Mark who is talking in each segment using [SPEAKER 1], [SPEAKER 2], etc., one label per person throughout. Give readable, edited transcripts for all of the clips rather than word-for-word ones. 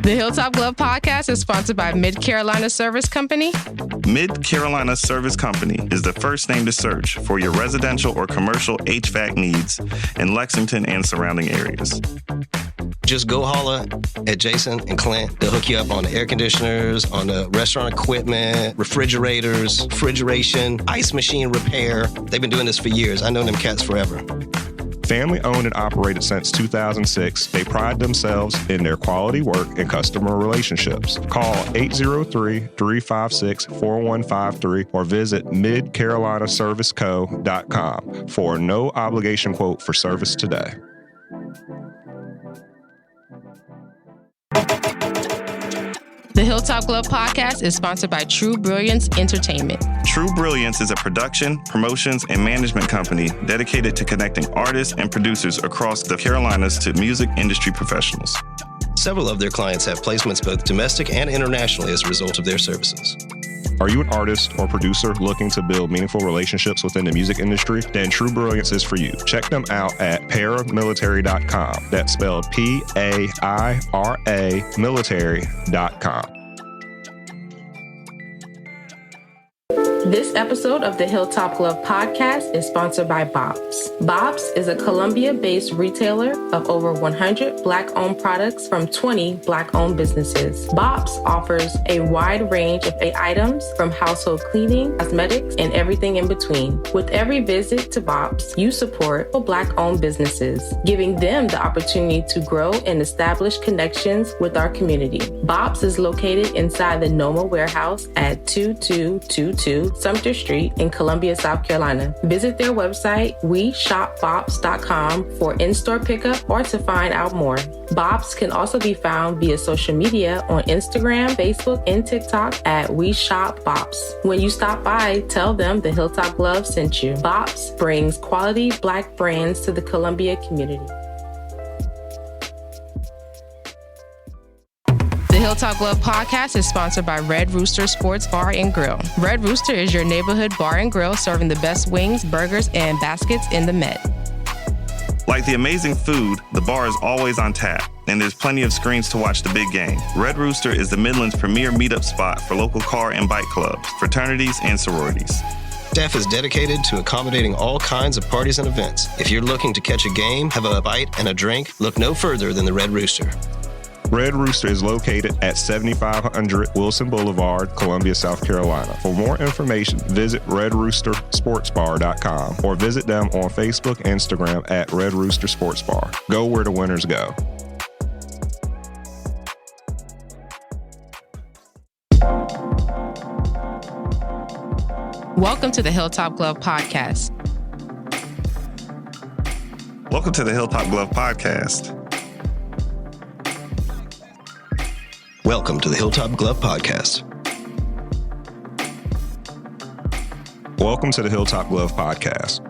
[SPEAKER 1] The Hilltop Glove Podcast is sponsored by Mid Carolina Service Company.
[SPEAKER 2] Mid Carolina Service Company is the first name to search for your residential or commercial HVAC needs in Lexington and surrounding areas.
[SPEAKER 3] Just go holler at Jason and Clint. They'll hook you up on the air conditioners, on the restaurant equipment, refrigerators, refrigeration, ice machine repair. They've been doing this for years. I know them cats forever.
[SPEAKER 4] Family owned and operated since 2006, they pride themselves in their quality work and customer relationships. Call 803-356-4153 or visit midcarolinaserviceco.com for a no obligation quote for service today.
[SPEAKER 1] The Hilltop Glove Podcast is sponsored by True Brilliance Entertainment.
[SPEAKER 2] True Brilliance is a production, promotions, and management company dedicated to connecting artists and producers across the Carolinas to music industry professionals.
[SPEAKER 3] Several of their clients have placements both domestic and internationally as a result of their services.
[SPEAKER 4] Are you an artist or producer looking to build meaningful relationships within the music industry? Then True Brilliance is for you. Check them out at paramilitary.com. That's spelled P-A-I-R-A military.com.
[SPEAKER 1] This episode of the Hilltop Glove Podcast is sponsored by Bob's. Bob's is a Columbia-based retailer of over 100 Black-owned products from 20 Black-owned businesses. Bob's offers a wide range of items from household cleaning, cosmetics, and everything in between. With every visit to Bob's, you support Black-owned businesses, giving them the opportunity to grow and establish connections with our community. Bob's is located inside the Noma warehouse at 2222 Sumter Street in Columbia, South Carolina. Visit their website, weshopbobs.com for in-store pickup or to find out more. Bob's can also be found via social media on Instagram, Facebook, and TikTok at weshopbobs. When you stop by, tell them the Hilltop Glove sent you. Bob's brings quality Black brands to the Columbia community. The Hilltop Glove Podcast is sponsored by Red Rooster Sports Bar and Grill. Red Rooster is your neighborhood bar and grill serving the best wings, burgers, and baskets in the Met.
[SPEAKER 2] Like the amazing food, the bar is always on tap, and there's plenty of screens to watch the big game. Red Rooster is the Midland's premier meetup spot for local car and bike clubs, fraternities, and sororities.
[SPEAKER 3] Staff is dedicated to accommodating all kinds of parties and events. If you're looking to catch a game, have a bite, and a drink, look no further than the Red Rooster.
[SPEAKER 4] Red Rooster is located at 7500 Wilson Boulevard, Columbia, South Carolina. For more information, visit redroostersportsbar.com or visit them on Facebook and Instagram at Red Rooster Sports Bar. Go where the winners go.
[SPEAKER 1] Welcome to the Hilltop Glove Podcast.
[SPEAKER 2] Welcome to the Hilltop Glove Podcast.
[SPEAKER 3] Welcome to the Hilltop Glove Podcast.
[SPEAKER 4] Welcome to the Hilltop Glove Podcast.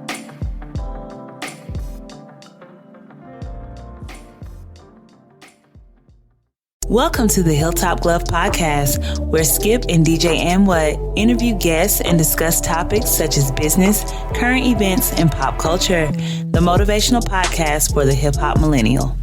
[SPEAKER 5] Welcome to the Hilltop Glove Podcast, where Skip and DJ and What interview guests and discuss topics such as business, current events, and pop culture. The motivational podcast for the hip-hop millennial.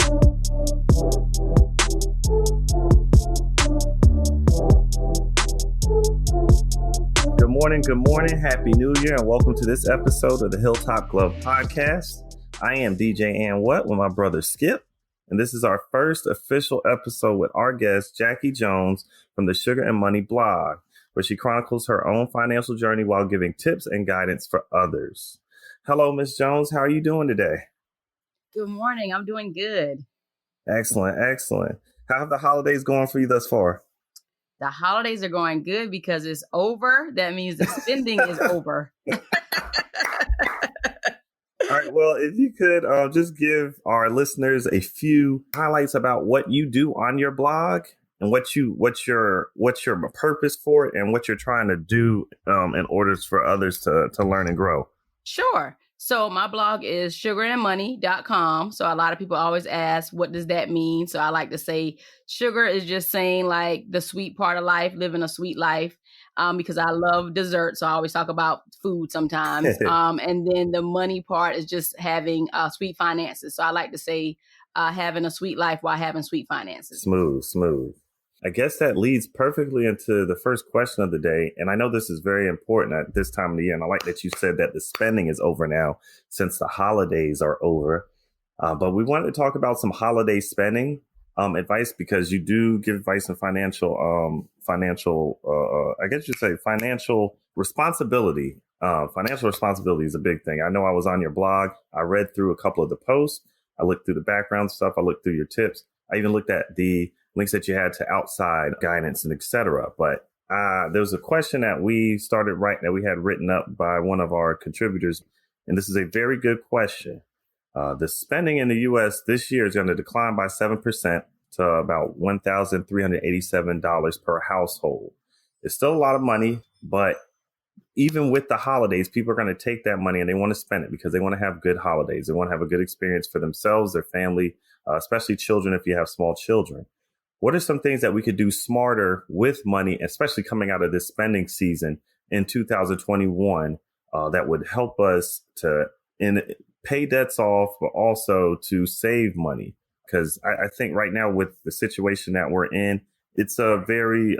[SPEAKER 2] Good morning. Happy New Year, and welcome to this episode of the Hilltop Glove Podcast. I am DJ and What with my brother Skip, and this is our first official episode with our guest, Jackie Jones from the Sugar and Money blog, where she chronicles her own financial journey while giving tips and guidance for others. Hello, Miss Jones. How are you doing today?
[SPEAKER 6] Good morning. I'm doing good.
[SPEAKER 2] Excellent. How have the holidays going for you thus far?
[SPEAKER 6] The holidays are going good because it's over. That means the spending is over.
[SPEAKER 2] All right. Well, if you could just give our listeners a few highlights about what you do on your blog and what's your purpose for it and what you're trying to do in order for others to learn and grow.
[SPEAKER 6] Sure. So my blog is sugarandmoney.com. So a lot of people always ask, what does that mean? So I like to say sugar is just saying like the sweet part of life, living a sweet life, because I love dessert. So I always talk about food sometimes. And then the money part is just having sweet finances. So I like to say having a sweet life while having sweet finances.
[SPEAKER 2] Smooth. I guess that leads perfectly into the first question of the day. And I know this is very important at this time of the year. And I like that you said that the spending is over now since the holidays are over. But we wanted to talk about some holiday spending advice, because you do give advice on I guess you'd say financial responsibility. Financial responsibility is a big thing. I know I was on your blog. I read through a couple of the posts. I looked through the background stuff. I looked through your tips. I even looked at the links that you had to outside guidance and etc. But there was a question that we had written up by one of our contributors. And this is a very good question. The spending in the U.S. this year is going to decline by 7% to about $1,387 per household. It's still a lot of money, but even with the holidays, people are going to take that money and they want to spend it because they want to have good holidays. They want to have a good experience for themselves, their family, especially children if you have small children. What are some things that we could do smarter with money, especially coming out of this spending season in 2021, that would help us to pay debts off, but also to save money? Because I think right now with the situation that we're in, it's a very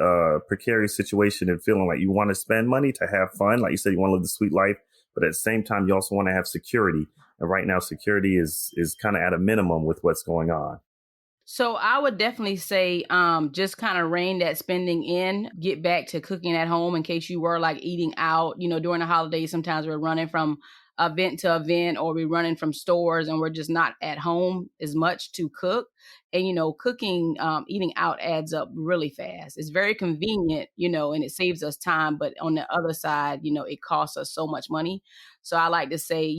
[SPEAKER 2] precarious situation, and feeling like you want to spend money to have fun. Like you said, you want to live the sweet life, but at the same time, you also want to have security. And right now, security is kind of at a minimum with what's going on.
[SPEAKER 6] So I would definitely say just kind of rein that spending in, get back to cooking at home in case you were like eating out. During the holidays, sometimes we're running from event to event, or we're running from stores and we're just not at home as much to cook. And, cooking, eating out adds up really fast. It's very convenient, and it saves us time. But on the other side, it costs us so much money. So I like to say,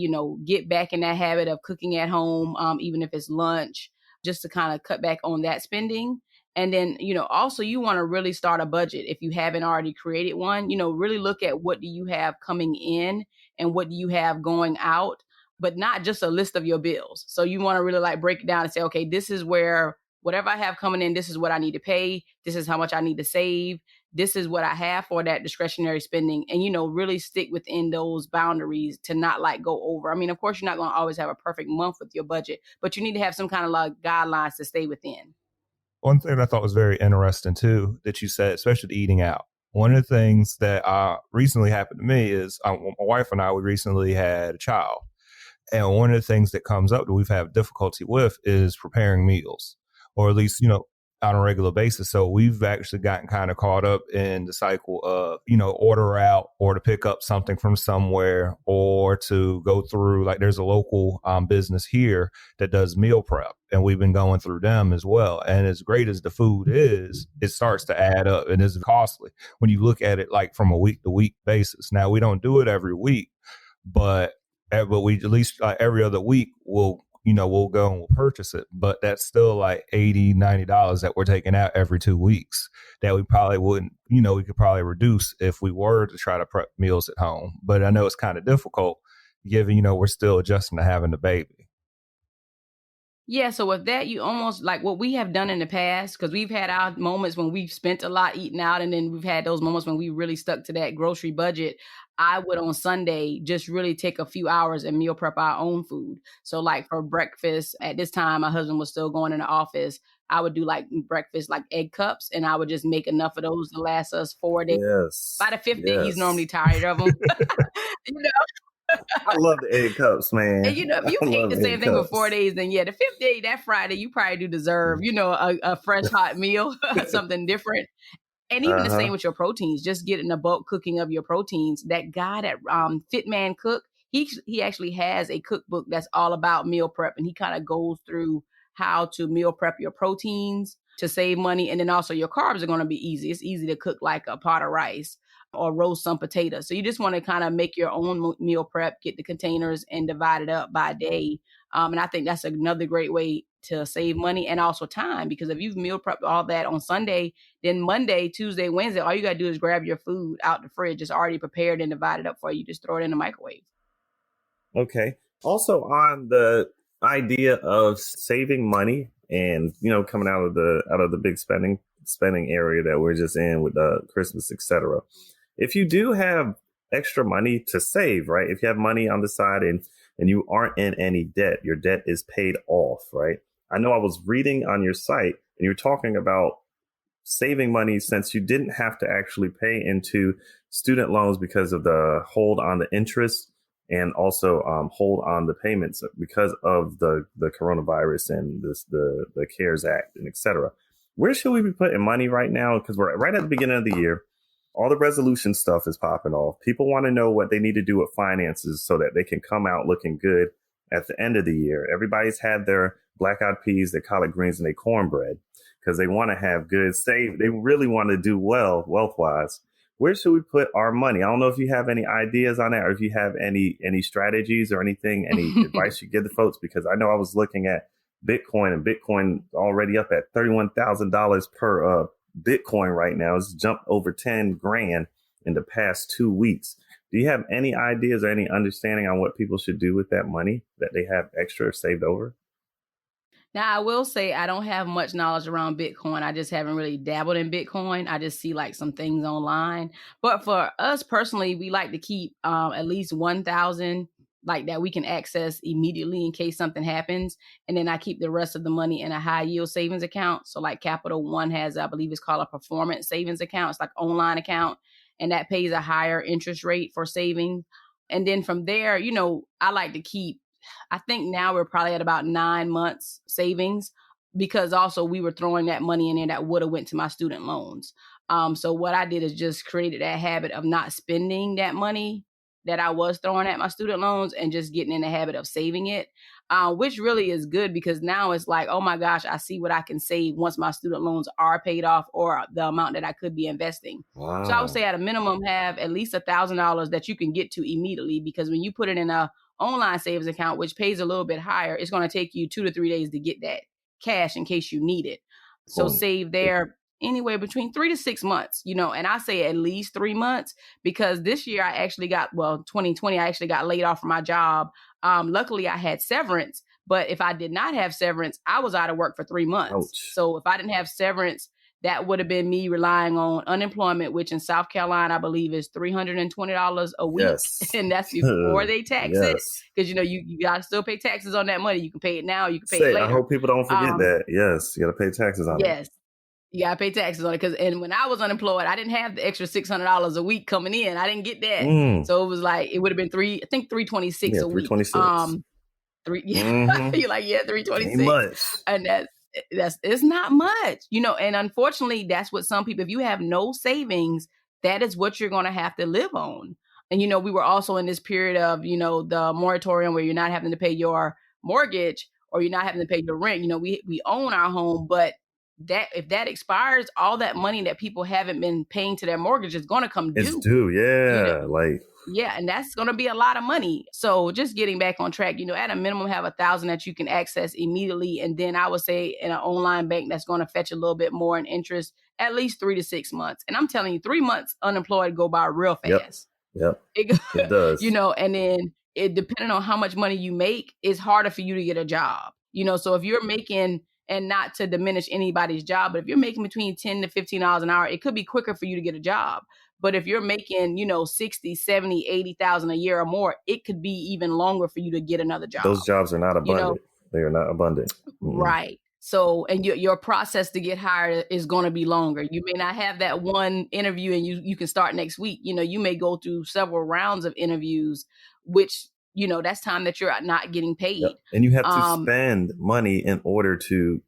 [SPEAKER 6] get back in that habit of cooking at home, even if it's lunch, just to kind of cut back on that spending. And then, also you want to really start a budget if you haven't already created one. Really look at what do you have coming in and what do you have going out, but not just a list of your bills. So you want to really like break it down and say, okay, this is where whatever I have coming in, this is what I need to pay. This is how much I need to save. This is what I have for that discretionary spending. And, really stick within those boundaries to not like go over. I mean, of course, you're not going to always have a perfect month with your budget, but you need to have some kind of like guidelines to stay within.
[SPEAKER 7] One thing I thought was very interesting too, that you said, especially the eating out. One of the things that recently happened to me is my wife and I, we recently had a child. And one of the things that comes up that we've had difficulty with is preparing meals, or at least, on a regular basis. So we've actually gotten kind of caught up in the cycle of, order out or to pick up something from somewhere, or to go through, like there's a local business here that does meal prep, and we've been going through them as well. And as great as the food is, it starts to add up and is costly when you look at it like from a week to week basis. Now we don't do it every week, but we at least every other week we'll go and we'll purchase it. But that's still like $80, $90 that we're taking out every 2 weeks that we probably wouldn't, we could probably reduce if we were to try to prep meals at home. But I know it's kind of difficult given, we're still adjusting to having the baby.
[SPEAKER 6] Yeah, so with that, you almost like what we have done in the past, because we've had our moments when we've spent a lot eating out, and then we've had those moments when we really stuck to that grocery budget. I would on Sunday just really take a few hours and meal prep our own food. So like for breakfast, at this time, my husband was still going in the office. I would do like breakfast, like egg cups, and I would just make enough of those to last us 4 days.
[SPEAKER 2] Yes.
[SPEAKER 6] By the fifth day, he's normally tired of them.
[SPEAKER 2] I love the egg cups, man.
[SPEAKER 6] And if you ate the same thing for 4 days, then the fifth day, that Friday, you probably do deserve, a fresh hot meal, something different. And even the same with your proteins, just getting a bulk cooking of your proteins. That guy that Fit Man Cook, he actually has a cookbook that's all about meal prep, and he kind of goes through how to meal prep your proteins to save money. And then also your carbs are going to be easy. It's easy to cook like a pot of rice or roast some potatoes. So you just want to kind of make your own meal prep, get the containers and divide it up by day. And I think that's another great way to save money and also time, because if you've meal prepped all that on Sunday, then Monday, Tuesday, Wednesday, all you got to do is grab your food out the fridge. It's already prepared and divided up for you. Just throw it in the microwave.
[SPEAKER 2] Okay. Also on the idea of saving money and, coming out of the big spending area that we're just in with Christmas, etc. If you do have extra money to save, right? If you have money on the side and you aren't in any debt, your debt is paid off, right? I know I was reading on your site and you're talking about saving money since you didn't have to actually pay into student loans because of the hold on the interest and also hold on the payments because of the coronavirus and the CARES Act and et cetera. Where should we be putting money right now? Because we're right at the beginning of the year. All the resolution stuff is popping off. People want to know what they need to do with finances so that they can come out looking good at the end of the year. Everybody's had their black-eyed peas, their collard greens, and their cornbread because they want to have good save. They really want to do well wealth-wise. Where should we put our money? I don't know if you have any ideas on that or if you have any strategies or anything, any advice you give the folks, because I know I was looking at Bitcoin and Bitcoin already up at $31,000 per Bitcoin right now. It's jumped over 10 grand in the past 2 weeks. Do you have any ideas or any understanding on what people should do with that money that they have extra saved over?
[SPEAKER 6] Now, I will say I don't have much knowledge around Bitcoin. I just haven't really dabbled in Bitcoin. I just see like some things online. But for us personally, we like to keep at least 1,000 like that we can access immediately in case something happens. And then I keep the rest of the money in a high yield savings account. So like Capital One has, I believe it's called a performance savings account. It's like an online account, and that pays a higher interest rate for saving. And then from there, you know, I like to keep, I think now we're probably at about 9 months savings, because also we were throwing that money in there that would have went to my student loans. So what I did is just created that habit of not spending that money that I was throwing at my student loans and just getting in the habit of saving it, which really is good because now it's like, oh my gosh, I see what I can save once my student loans are paid off or the amount that I could be investing.
[SPEAKER 2] Wow.
[SPEAKER 6] So I would say at a minimum have at least $1,000 that you can get to immediately, because when you put it in a online savings account, which pays a little bit higher, it's going to take you 2 to 3 days to get that cash in case you need it. So save there anywhere between 3 to 6 months, you know, and I say at least 3 months, because this year I actually got, 2020, I actually got laid off from my job. Luckily I had severance, but if I did not have severance, I was out of work for 3 months.
[SPEAKER 2] Ouch.
[SPEAKER 6] So if I didn't have severance, that would have been me relying on unemployment, which in South Carolina, I believe is $320 a week.
[SPEAKER 2] Yes.
[SPEAKER 6] And that's before they tax it.
[SPEAKER 2] Yes.
[SPEAKER 6] Because, you know, you got to still pay taxes on that money. You can pay it now, you can pay
[SPEAKER 2] Say,
[SPEAKER 6] it later.
[SPEAKER 2] I hope people don't forget that. Yes, you got to pay taxes on it.
[SPEAKER 6] Yes. You got to pay taxes on it. And when I was unemployed, I didn't have the extra $600 a week coming in. I didn't get that. So it was like, it would have been $326 a week.
[SPEAKER 2] $326.
[SPEAKER 6] You're like, yeah, $326.
[SPEAKER 2] Ain't much.
[SPEAKER 6] And it's not much, you know, and unfortunately, that's what some people, if you have no savings, that is what you're going to have to live on. And, you know, we were also in this period of, you know, the moratorium where you're not having to pay your mortgage or you're not having to pay your rent. You know, we own our home, but that if that expires, all that money that people haven't been paying to their mortgage is going to come due.
[SPEAKER 2] It's due. Yeah.
[SPEAKER 6] You know? Yeah, and that's going to be a lot of money. So just getting back on track, you know, at a minimum, have 1,000 that you can access immediately. And then I would say in an online bank that's going to fetch a little bit more in interest, at least 3 to 6 months. And I'm telling you, 3 months unemployed go by real fast.
[SPEAKER 2] Yep. It does.
[SPEAKER 6] You know, and then it depending on how much money you make, it's harder for you to get a job. You know, so if you're making, and not to diminish anybody's job, but if you're making between $10 to $15 an hour, it could be quicker for you to get a job. But if you're making, you know, 60, 70, 80,000 a year or more, it could be even longer for you to get another job.
[SPEAKER 2] Those jobs are not abundant. You know? They are not abundant.
[SPEAKER 6] Right. So, and your process to get hired is going to be longer. You may not have that one interview and you can start next week. You know, you may go through several rounds of interviews, which, you know, that's time that you're not getting paid.
[SPEAKER 2] Yep. And you have to spend money in order to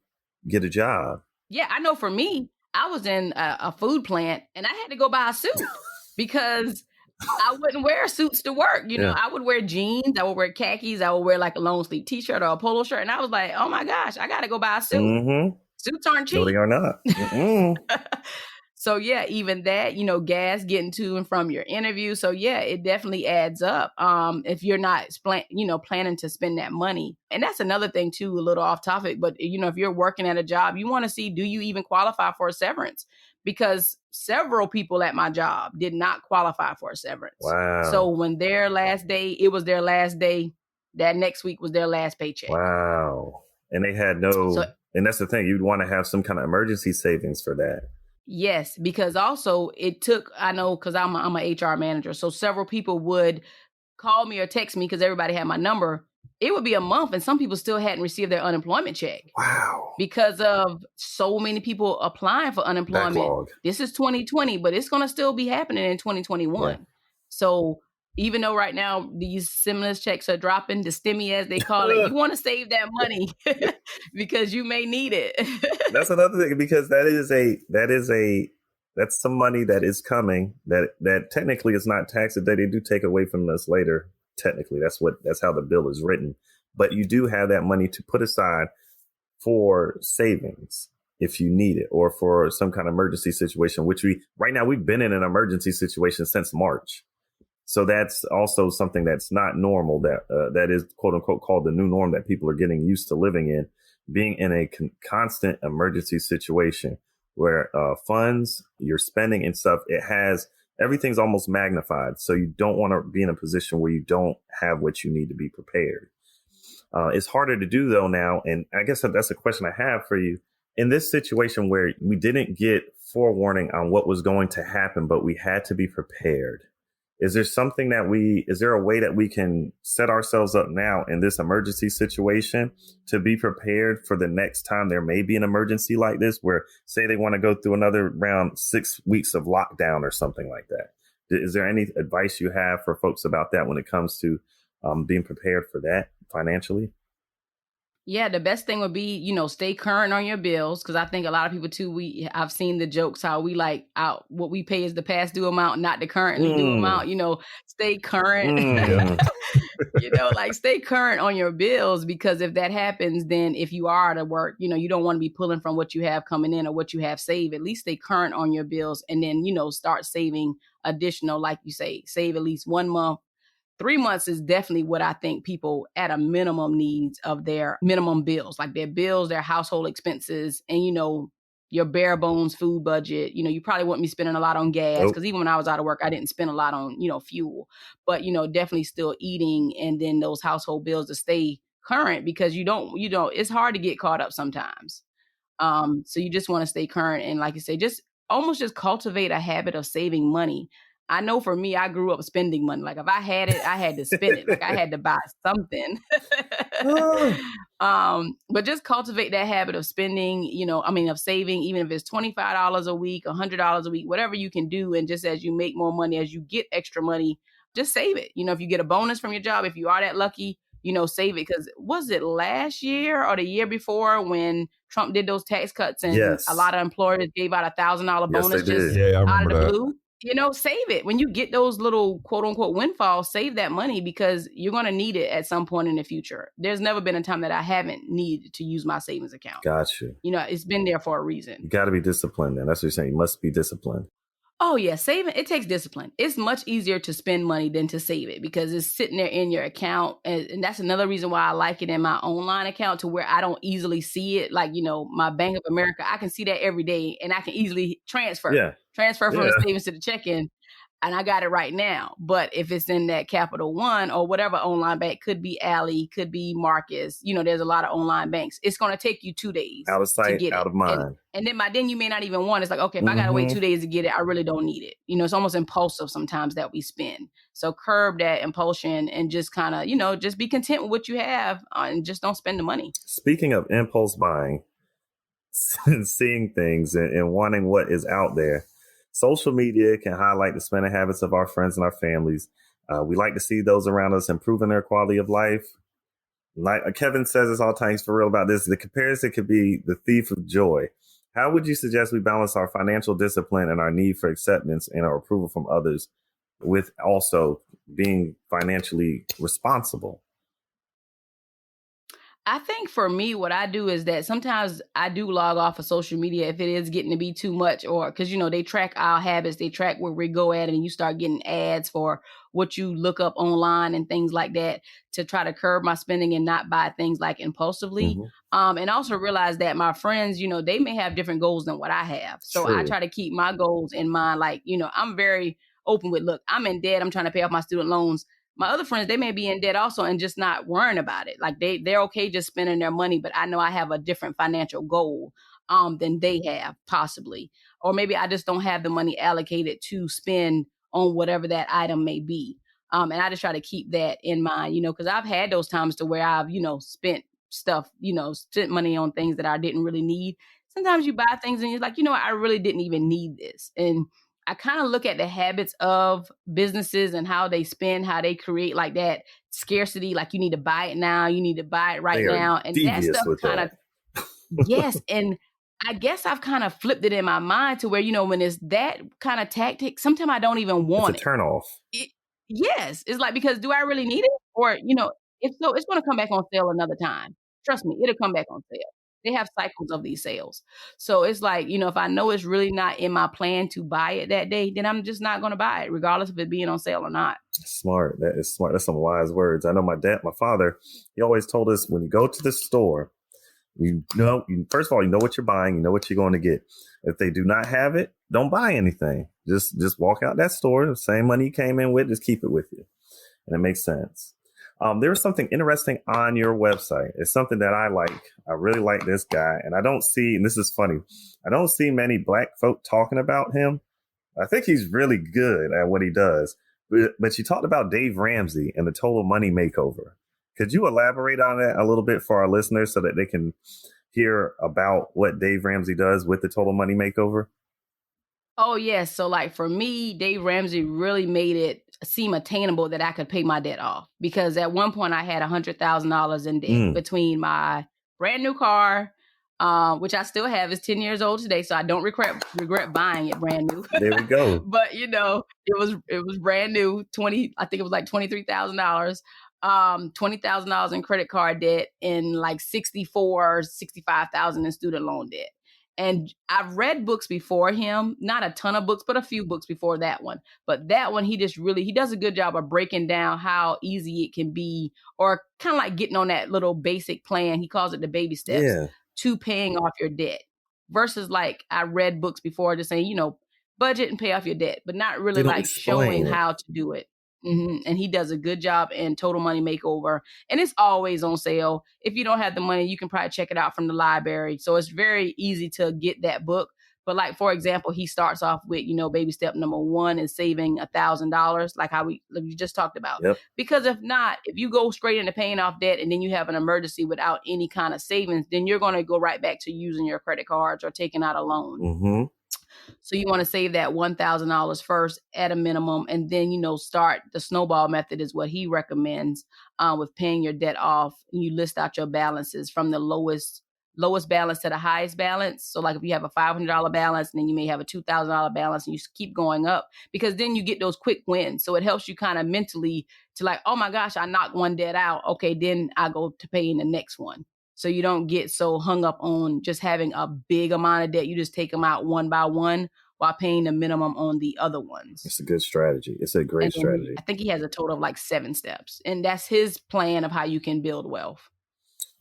[SPEAKER 2] get a job.
[SPEAKER 6] Yeah, I know for me, I was in a food plant and I had to go buy a suit because I wouldn't wear suits to work. You know, I would wear jeans, I would wear khakis, I would wear like a long sleeve t-shirt or a polo shirt. And I was like, oh my gosh, I got to go buy a suit. Suits aren't cheap.
[SPEAKER 2] No, they are not.
[SPEAKER 6] So yeah, even that, you know, gas getting to and from your interview. So yeah, it definitely adds up. If you're not, planning to spend that money. And that's another thing too, a little off topic, but you know, if you're working at a job, you want to see, do you even qualify for a severance? Because several people at my job did not qualify for a severance.
[SPEAKER 2] Wow.
[SPEAKER 6] So when their last day, it was their last day, that next week was their last paycheck.
[SPEAKER 2] Wow. And they had and that's the thing, you'd want to have some kind of emergency savings for that.
[SPEAKER 6] Yes, because also it took, I know, because I'm a HR manager. So several people would call me or text me because everybody had my number. it would be a month and some people still hadn't received their unemployment check.
[SPEAKER 2] Wow.
[SPEAKER 6] Because of so many people applying for unemployment.
[SPEAKER 2] Backlog.
[SPEAKER 6] This is 2020, but it's going to still be happening in 2021.
[SPEAKER 2] Yeah.
[SPEAKER 6] So even though right now these stimulus checks are dropping, the stimmy as they call it, you want to save that money because you may need it.
[SPEAKER 2] That's another thing, because that's some money that is coming that technically is not taxed, that they do take away from us later. Technically, that's how the bill is written. But you do have that money to put aside for savings if you need it, or for some kind of emergency situation, which right now we've been in an emergency situation since March. So that's also something that's not normal, that is quote unquote called the new norm that people are getting used to living in, being in a constant emergency situation where funds, your spending and stuff, everything's almost magnified. So you don't want to be in a position where you don't have what you need to be prepared. It's harder to do though now. And I guess that's a question I have for you. In this situation where we didn't get forewarning on what was going to happen, but we had to be prepared, is there a way that we can set ourselves up now in this emergency situation to be prepared for the next time there may be an emergency like this, where say they want to go through another round, 6 weeks of lockdown or something like that? Is there any advice you have for folks about that when it comes to being prepared for that financially?
[SPEAKER 6] Yeah, the best thing would be, stay current on your bills. Cause I think a lot of people too, I've seen the jokes, how we what we pay is the past due amount, not the currently due amount, stay current, stay current on your bills, because if that happens, then if you are out of work, you don't want to be pulling from what you have coming in or what you have saved. At least stay current on your bills, and then, start saving additional, like you say, save at least 1 month. 3 months is definitely what I think people at a minimum needs of their minimum bills, like their bills, their household expenses, and, your bare bones food budget. You probably wouldn't be spending a lot on gas, because even when I was out of work, I didn't spend a lot on, fuel, but, definitely still eating, and then those household bills to stay current, because it's hard to get caught up sometimes. So you just want to stay current. And like you say, just cultivate a habit of saving money. I know for me, I grew up spending money. Like if I had it, I had to spend it. Like I had to buy something. But just cultivate that habit of spending, of saving, even if it's $25 a week, $100 a week, whatever you can do. And just as you make more money, as you get extra money, just save it. If you get a bonus from your job, if you are that lucky, save it. Because was it last year or the year before when Trump did those tax cuts, and a lot of employers gave out $1,000 bonus just out of the blue? Save it. When you get those little quote unquote windfalls, save that money, because you're going to need it at some point in the future. There's never been a time that I haven't needed to use my savings account.
[SPEAKER 2] Gotcha.
[SPEAKER 6] It's been there for a reason.
[SPEAKER 2] You got to be disciplined then. That's what you're saying. You must be disciplined.
[SPEAKER 6] Oh yeah, saving, it takes discipline. It's much easier to spend money than to save it, because it's sitting there in your account. And that's another reason why I like it in my online account, to where I don't easily see it. Like, my Bank of America, I can see that every day, and I can easily transfer from the savings to the checking. And I got it right now. But if it's in that Capital One or whatever online bank, could be Ally, could be Marcus, there's a lot of online banks. It's going to take you 2 days.
[SPEAKER 2] Out of sight, out of mind.
[SPEAKER 6] And then you may not even want it. It's like, okay, if I got to wait 2 days to get it, I really don't need it. It's almost impulsive sometimes that we spend. So curb that impulsion and just kind of, just be content with what you have, and just don't spend the money. Speaking
[SPEAKER 2] of impulse buying, seeing things and wanting what is out there, social media can highlight the spending habits of our friends and our families. We like to see those around us improving their quality of life. Like Kevin says this all the time, he's for real about this. The comparison could be the thief of joy. How would you suggest we balance our financial discipline and our need for acceptance and our approval from others with also being financially responsible?
[SPEAKER 6] I think for me, what I do is that sometimes I do log off of social media if it is getting to be too much, or because, they track our habits, they track where we go at, and you start getting ads for what you look up online and things like that, to try to curb my spending and not buy things like impulsively. And also realize that my friends, they may have different goals than what I have. So I try to keep my goals in mind. Like, I'm very open with, look, I'm in debt. I'm trying to pay off my student loans. My other friends, they may be in debt also and just not worrying about it. Like they're okay just spending their money, but I know I have a different financial goal than they have possibly. Or maybe I just don't have the money allocated to spend on whatever that item may be. And I just try to keep that in mind, because I've had those times to where I've, spent stuff, spent money on things that I didn't really need. Sometimes you buy things and you're like, I really didn't even need this. And I kind of look at the habits of businesses and how they spend, how they create like that scarcity, like you need to buy it now, you need to buy it right now. And that stuff kind of, yes. And I guess I've kind of flipped it in my mind to where, when it's that kind of tactic, sometimes I don't even want
[SPEAKER 2] it's a turn off.
[SPEAKER 6] Yes. It's like, because do I really need it? Or, if so, it's going to come back on sale another time. Trust me, it'll come back on sale. They have cycles of these sales. So it's like, if I know it's really not in my plan to buy it that day, then I'm just not going to buy it, regardless of it being on sale or not.
[SPEAKER 2] Smart. That is smart. That's some wise words. I know my father, he always told us when you go to the store, first of all, you know what you're buying, you know what you're going to get. If they do not have it, don't buy anything. Just walk out that store, the same money you came in with, just keep it with you. And it makes sense. There was something interesting on your website. It's something that I like. I really like this guy. And I don't see, and this is funny, I don't see many black folk talking about him. I think he's really good at what he does. But you talked about Dave Ramsey and the Total Money Makeover. Could you elaborate on that a little bit for our listeners so that they can hear about what Dave Ramsey does with the Total Money Makeover?
[SPEAKER 6] Oh, yes. So like for me, Dave Ramsey really made it seem attainable that I could pay my debt off, because at one point I had $100,000 in debt between my brand new car, which I still have, is 10 years old today. So I don't regret buying it brand new.
[SPEAKER 2] There we go.
[SPEAKER 6] But it was brand new, I think it was like $23,000. $20,000 in credit card debt and like $65,000 in student loan debt. And I've read books before him, not a ton of books, but a few books before that one. But that one, he does a good job of breaking down how easy it can be, or kind of like getting on that little basic plan. He calls it the baby steps to paying off your debt, versus like I read books before just saying, budget and pay off your debt, but not really like showing how to do it. And he does a good job in Total Money Makeover. And it's always on sale. If you don't have the money, you can probably check it out from the library. So it's very easy to get that book. But like, for example, he starts off with, baby step number 1 is saving $1,000, like how we just talked about.
[SPEAKER 2] Yep.
[SPEAKER 6] Because if you go straight into paying off debt and then you have an emergency without any kind of savings, then you're going to go right back to using your credit cards or taking out a loan.
[SPEAKER 2] Mm-hmm.
[SPEAKER 6] So you want to save that $1,000 first at a minimum, and then, start the snowball method is what he recommends with paying your debt off. You list out your balances from the lowest balance to the highest balance. So like if you have a $500 balance, and then you may have a $2,000 balance, and you keep going up, because then you get those quick wins. So it helps you kind of mentally to like, oh my gosh, I knocked one debt out. Okay, then I go to paying the next one. So you don't get so hung up on just having a big amount of debt. You just take them out one by one while paying the minimum on the other ones.
[SPEAKER 2] It's a good strategy. It's a great strategy.
[SPEAKER 6] I think he has a total of like 7 steps, and that's his plan of how you can build wealth.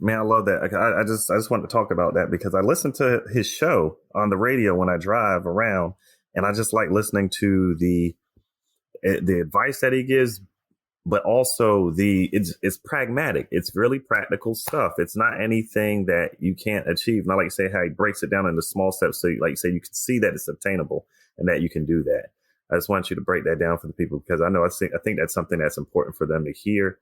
[SPEAKER 2] Man, I love that. I just wanted to talk about that because I listen to his show on the radio when I drive around, and I just like listening to the advice that he gives. But also it's pragmatic. It's really practical stuff. It's not anything that you can't achieve. Not like say how he breaks it down into small steps. So like say you can see that it's obtainable and that you can do that. I just want you to break that down for the people, because I think that's something that's important for them to hear,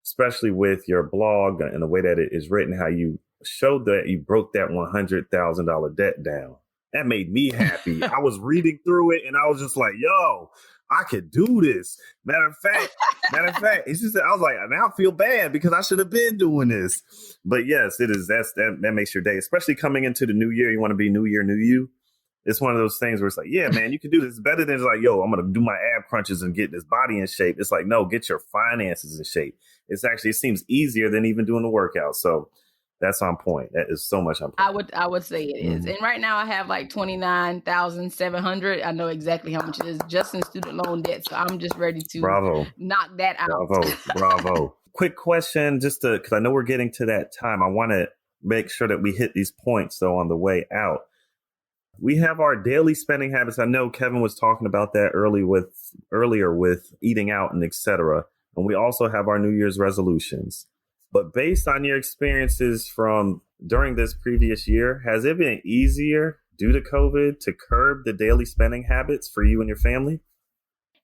[SPEAKER 2] especially with your blog and the way that it is written, how you showed that you broke that $100,000 debt down. That made me happy. I was reading through it and I was just like, yo, I could do this. Matter of fact, it's just, I was like, now I feel bad because I should have been doing this. But yes, it is. That makes your day, especially coming into the new year. You want to be new year, new you. It's one of those things where it's like, yeah, man, you can do this. It's better than like, yo, I'm going to do my ab crunches and get this body in shape. It's like, no, get your finances in shape. It seems easier than even doing the workout. So that's on point. That is so much on point.
[SPEAKER 6] I would say it is. And right now I have like $29,700. I know exactly how much it is just in student loan debt. So I'm just ready to knock that out.
[SPEAKER 2] Bravo. Quick question, because I know we're getting to that time. I want to make sure that we hit these points though on the way out. We have our daily spending habits. I know Kevin was talking about that earlier with eating out and etc. And we also have our New Year's resolutions. But based on your experiences from during this previous year, has it been easier due to COVID to curb the daily spending habits for you and your family?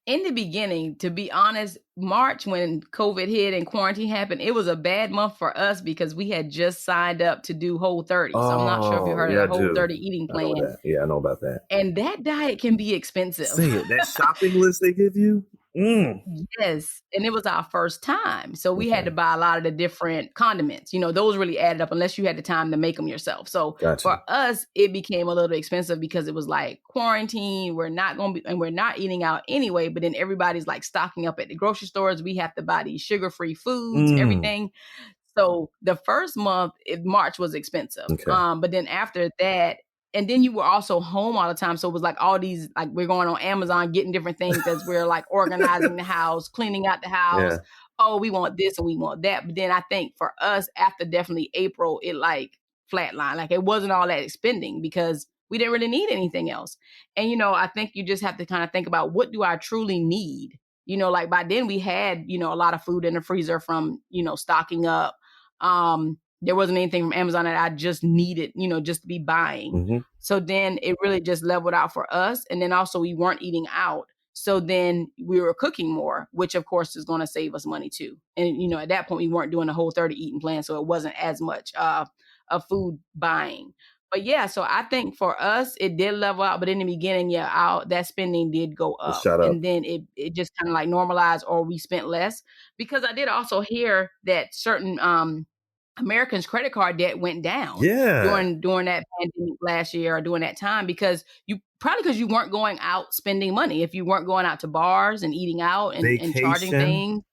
[SPEAKER 6] In the beginning, to be honest, March when COVID hit and quarantine happened, it was a bad month for us because we had just signed up to do Whole30. So I'm not sure if you heard of the Whole30 eating
[SPEAKER 2] I know
[SPEAKER 6] plan.
[SPEAKER 2] that. Yeah, I know about that.
[SPEAKER 6] And that diet can be expensive.
[SPEAKER 2] See it, that shopping list they give you?
[SPEAKER 6] Yes. And it was our first time. So we had to buy a lot of the different condiments. You know, those really added up unless you had the time to make them yourself. So for us, it became a little expensive because it was like quarantine. We're not going to be, and we're not eating out anyway. But then everybody's like stocking up at the grocery stores. We have to buy these sugar-free foods, everything. So the first month, March was expensive. But then after that, and then you were also home all the time. So it was like all these, like we're going on Amazon, getting different things as we're like organizing the house, cleaning out the house. Yeah. Oh, we want this and we want that. But then I think for us, after definitely April, it like flatlined. Like it wasn't all that spending because we didn't really need anything else. And, you know, I think you just have to kind of think about what do I truly need? You know, like by then we had, you know, a lot of food in the freezer from, you know, stocking up. There wasn't anything from Amazon that I just needed, you know, just to be buying. So then it really just leveled out for us. And then also we weren't eating out. So then we were cooking more, which of course is going to save us money too. And, you know, at that point we weren't doing a Whole30 eating plan. So it wasn't as much of food buying. But yeah, so I think for us, it did level out. But in the beginning, that spending did go up. And then it just kind of like normalized or we spent less. Because I did also hear that certain Americans' credit card debt went down during that pandemic last year or during that time because you weren't going out spending money. If you weren't going out to bars and eating out and charging things,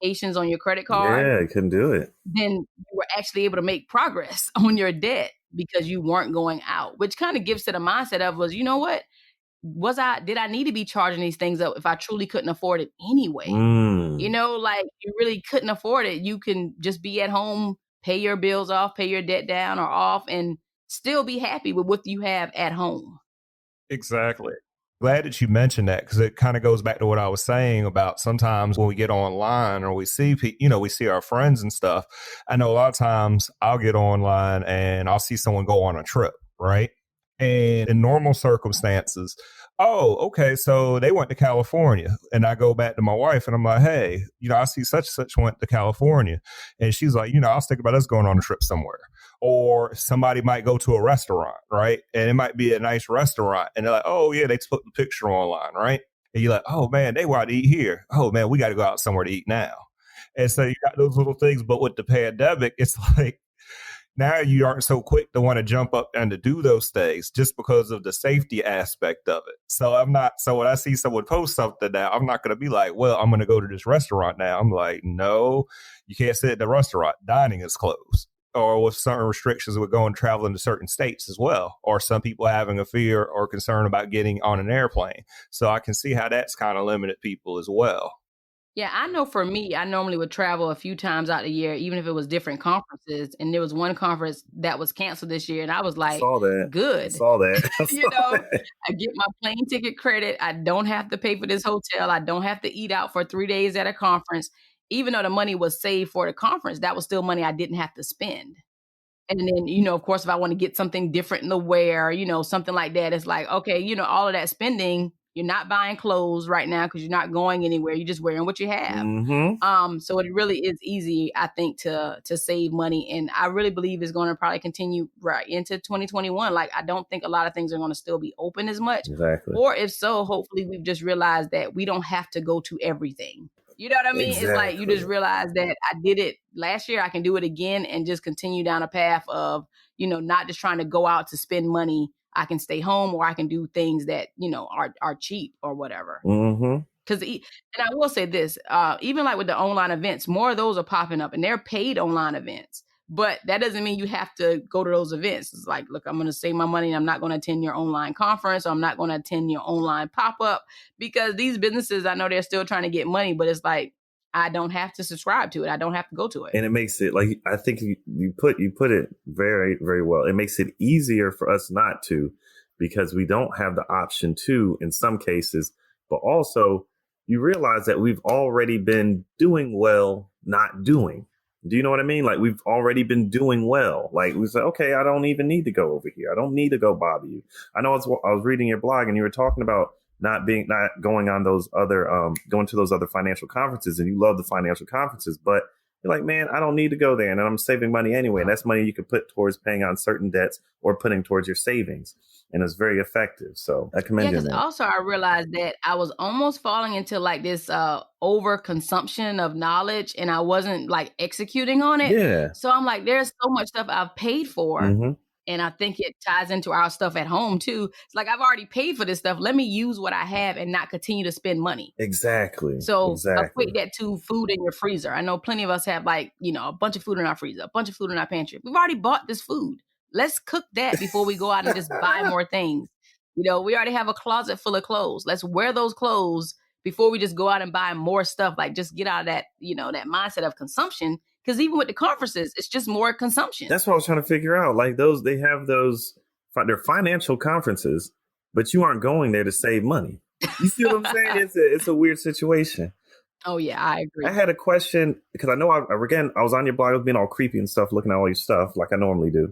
[SPEAKER 6] vacations on your credit card.
[SPEAKER 2] Yeah, you couldn't do it.
[SPEAKER 6] Then you were actually able to make progress on your debt because you weren't going out, which kind of gives to the mindset of was, you know what? Did I need to be charging these things up if I truly couldn't afford it anyway? You know, like you really couldn't afford it. You can just be at home, pay your bills off, pay your debt down or off, and still be happy with what you have at home.
[SPEAKER 7] Exactly. Glad that you mentioned that because it kind of goes back to what I was saying about sometimes when we get online or we see, we see our friends and stuff. I know a lot of times I'll get online and I'll see someone go on a trip, right? And in normal circumstances, oh, okay, so they went to California. And I go back to my wife and I'm like, hey, I see such and such went to California. And she's like, I was thinking about us going on a trip somewhere. Or somebody might go to a restaurant, right? And it might be a nice restaurant. And they're like, oh, yeah, they put the picture online, right? And you're like, oh, man, they want to eat here. Oh, man, we got to go out somewhere to eat now. And so you got those little things. But with the pandemic, it's like, now you aren't so quick to want to jump up and to do those things just because of the safety aspect of it. So when I see someone post something now, I'm not going to be like, well, I'm going to go to this restaurant now. I'm like, no, you can't sit at the restaurant. Dining is closed. Or with certain restrictions with traveling to certain states as well. Or some people having a fear or concern about getting on an airplane. So I can see how that's kind of limited people as well.
[SPEAKER 6] Yeah, I know for me, I normally would travel a few times out the year, even if it was different conferences. And there was one conference that was canceled this year. And I was like, good.
[SPEAKER 2] Saw that.
[SPEAKER 6] I get my plane ticket credit. I don't have to pay for this hotel. I don't have to eat out for 3 days at a conference. Even though the money was saved for the conference, that was still money I didn't have to spend. And then, of course, if I want to get something different in the wear, something like that, it's like, okay, all of that spending, you're not buying clothes right now because you're not going anywhere. You're just wearing what you have. So it really is easy, I think, to save money. And I really believe it's going to probably continue right into 2021. Like, I don't think a lot of things are going to still be open as much.
[SPEAKER 2] Exactly.
[SPEAKER 6] Or if so, hopefully we've just realized that we don't have to go to everything. You know what I mean? Exactly. It's like you just realize that I did it last year. I can do it again and just continue down a path of, not just trying to go out to spend money. I can stay home or I can do things that, are cheap or whatever. Because, and I will say this, even like with the online events, more of those are popping up and they're paid online events. But that doesn't mean you have to go to those events. It's like, look, I'm going to save my money and I'm not going to attend your online conference. Or I'm not going to attend your online pop-up because these businesses, I know they're still trying to get money, but it's like, I don't have to subscribe to it. I don't have to go to it.
[SPEAKER 2] And it makes it like, I think you put it very, very well. It makes it easier for us not to, because we don't have the option to in some cases, but also you realize that we've already been doing well, not doing. Do you know what I mean? Like we've already been doing well. Like we said, okay, I don't even need to go over here. I don't need to go bother you. I know I was reading your blog and you were talking about not going on those other, going to those other financial conferences, and you love the financial conferences, but you're like, man, I don't need to go there, and I'm saving money anyway. And that's money you could put towards paying on certain debts or putting towards your savings. And it's very effective. So I commend you.
[SPEAKER 6] Because also I realized that I was almost falling into like this overconsumption of knowledge, and I wasn't like executing on it.
[SPEAKER 2] Yeah.
[SPEAKER 6] So I'm like, there's so much stuff I've paid for.
[SPEAKER 2] Mm-hmm.
[SPEAKER 6] And I think it ties into our stuff at home too. It's like, I've already paid for this stuff. Let me use what I have and not continue to spend money.
[SPEAKER 2] Exactly.
[SPEAKER 6] So equate that to food in your freezer. I know plenty of us have like, a bunch of food in our freezer, a bunch of food in our pantry. We've already bought this food. Let's cook that before we go out and just buy more things. We already have a closet full of clothes. Let's wear those clothes before we just go out and buy more stuff. Like, just get out of that, that mindset of consumption. Because even with the conferences, it's just more consumption.
[SPEAKER 2] That's what I was trying to figure out. Like they have they're financial conferences, but you aren't going there to save money. You see what I'm saying? It's a weird situation.
[SPEAKER 6] Oh yeah, I agree.
[SPEAKER 2] I had a question because I know I was on your blog, I was being all creepy and stuff, looking at all your stuff like I normally do.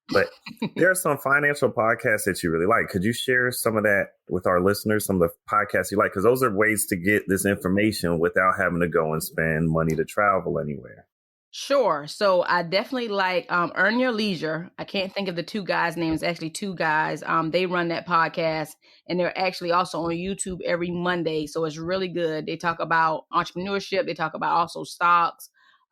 [SPEAKER 2] But there are some financial podcasts that you really like. Could you share some of that with our listeners, some of the podcasts you like? Because those are ways to get this information without having to go and spend money to travel anywhere.
[SPEAKER 6] Sure. So I definitely like Earn Your Leisure. I can't think of the two guys' names. Actually, two guys. They run that podcast, and they're actually also on YouTube every Monday. So it's really good. They talk about entrepreneurship. They talk about also stocks,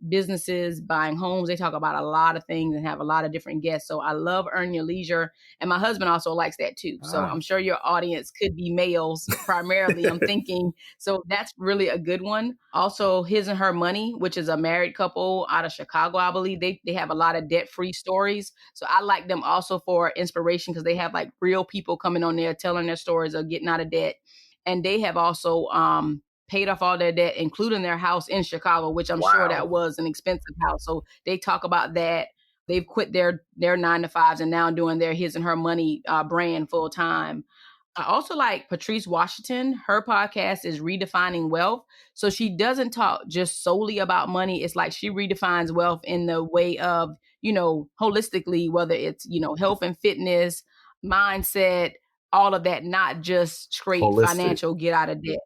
[SPEAKER 6] businesses, buying homes. They talk about a lot of things and have a lot of different guests. So I love Earn Your Leisure. And my husband also likes that too. So I'm sure your audience could be males primarily, I'm thinking. So that's really a good one. Also, His and Her Money, which is a married couple out of Chicago, I believe. They have a lot of debt-free stories. So I like them also for inspiration, because they have like real people coming on there telling their stories of getting out of debt. And they have also paid off all their debt, including their house in Chicago, which I'm sure that was an expensive house. So they talk about that. They've quit their 9-to-5s and now doing their His and Her Money brand full time. I also like Patrice Washington. Her podcast is Redefining Wealth. So she doesn't talk just solely about money. It's like she redefines wealth in the way of, holistically, whether it's, health and fitness, mindset, all of that, not just straight financial get out of debt.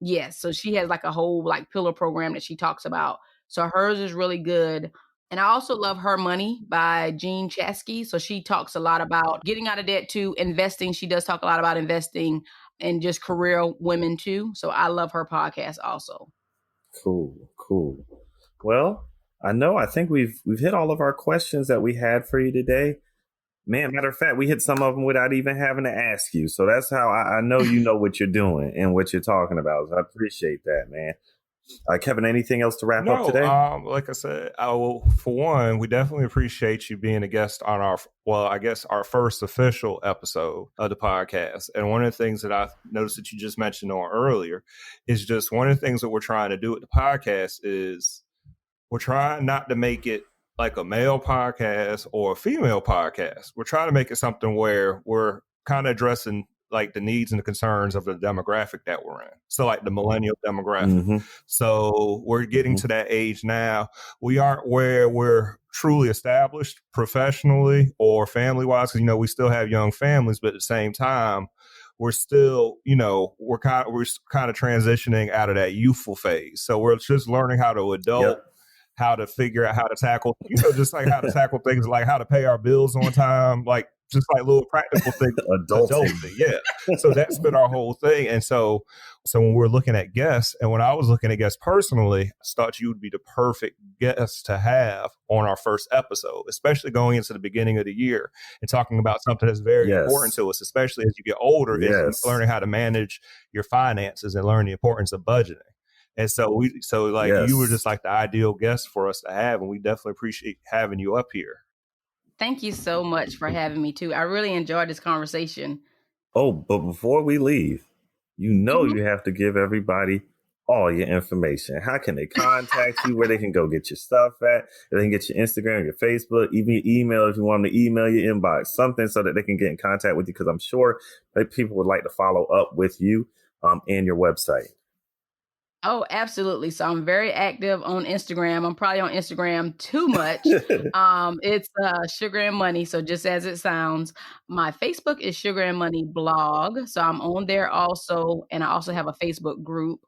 [SPEAKER 6] Yes. So she has like a whole like pillar program that she talks about. So hers is really good. And I also love Her Money by Jean Chasky. So she talks a lot about getting out of debt to investing. She does talk a lot about investing and just career women too. So I love her podcast also.
[SPEAKER 2] Cool. Well, I think we've hit all of our questions that we had for you today. Man, matter of fact, we hit some of them without even having to ask you. So that's how I know you know what you're doing and what you're talking about. So I appreciate that, man. Kevin, anything else to wrap up today?
[SPEAKER 7] Like I said, for one, we definitely appreciate you being a guest on our first official episode of the podcast. And one of the things that I noticed that you just mentioned on earlier is just one of the things that we're trying to do with the podcast is we're trying not to make it like a male podcast or a female podcast. We're trying to make it something where we're kind of addressing like the needs and the concerns of the demographic that we're in. So like the millennial demographic. Mm-hmm. So we're getting to that age now. We aren't where we're truly established professionally or family-wise, because, we still have young families, but at the same time, we're still, we're kind of transitioning out of that youthful phase. So we're just learning how to adult. Yep. How to figure out how to tackle, just like how to tackle things like how to pay our bills on time, like just like little practical things. Adulting. Yeah. So that's been our whole thing. And so when we're looking at guests, and when I was looking at guests personally, I thought you would be the perfect guest to have on our first episode, especially going into the beginning of the year and talking about something that's very important to us, especially as you get older, is learning how to manage your finances and learn the importance of budgeting. And so you were just like the ideal guest for us to have. And we definitely appreciate having you up here.
[SPEAKER 6] Thank you so much for having me too. I really enjoyed this conversation.
[SPEAKER 2] Oh, but before we leave, you have to give everybody all your information. How can they contact you? Where they can go get your stuff at? They can get your Instagram, your Facebook, even your email if you want them to email your inbox, something so that they can get in contact with you. Because I'm sure that people would like to follow up with you and your website.
[SPEAKER 6] Oh, absolutely. So I'm very active on Instagram. I'm probably on Instagram too much. It's Sugar and Money. So just as it sounds, my Facebook is Sugar and Money blog. So I'm on there also. And I also have a Facebook group.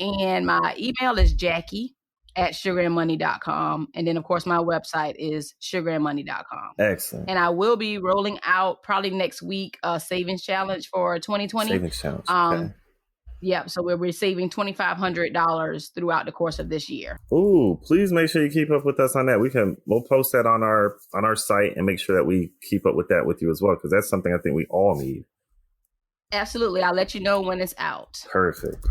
[SPEAKER 6] And my email is Jackie@sugarandmoney.com. And then, of course, my website is sugarandmoney.com.
[SPEAKER 2] Excellent.
[SPEAKER 6] And I will be rolling out probably next week a savings challenge for 2020.
[SPEAKER 2] Savings challenge. Okay.
[SPEAKER 6] Yep. So we're receiving $2,500 throughout the course of this year.
[SPEAKER 2] Ooh, please make sure you keep up with us on that. We'll post that on our site and make sure that we keep up with that with you as well, because that's something I think we all need.
[SPEAKER 6] Absolutely. I'll let you know when it's out.
[SPEAKER 2] Perfect.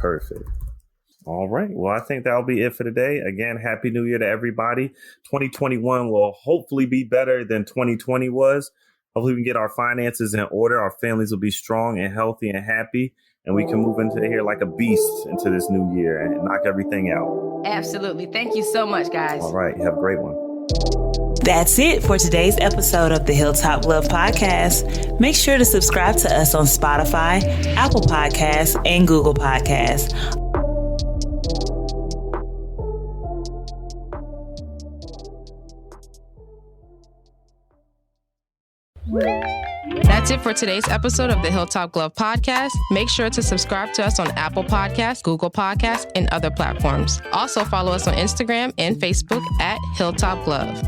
[SPEAKER 2] All right. Well, I think that'll be it for today. Again, Happy New Year to everybody. 2021 will hopefully be better than 2020 was. Hopefully we can get our finances in order. Our families will be strong and healthy and happy. And we can move into here like a beast into this new year and knock everything out.
[SPEAKER 6] Absolutely. Thank you so much, guys.
[SPEAKER 2] All right. Have a great one.
[SPEAKER 5] That's it for today's episode of the Hilltop Glove Podcast. Make sure to subscribe to us on Spotify, Apple Podcasts, and Google Podcasts.
[SPEAKER 1] That's it for today's episode of the Hilltop Glove Podcast. Make sure to subscribe to us on Apple Podcasts, Google Podcasts, and other platforms. Also follow us on Instagram and Facebook at Hilltop Glove.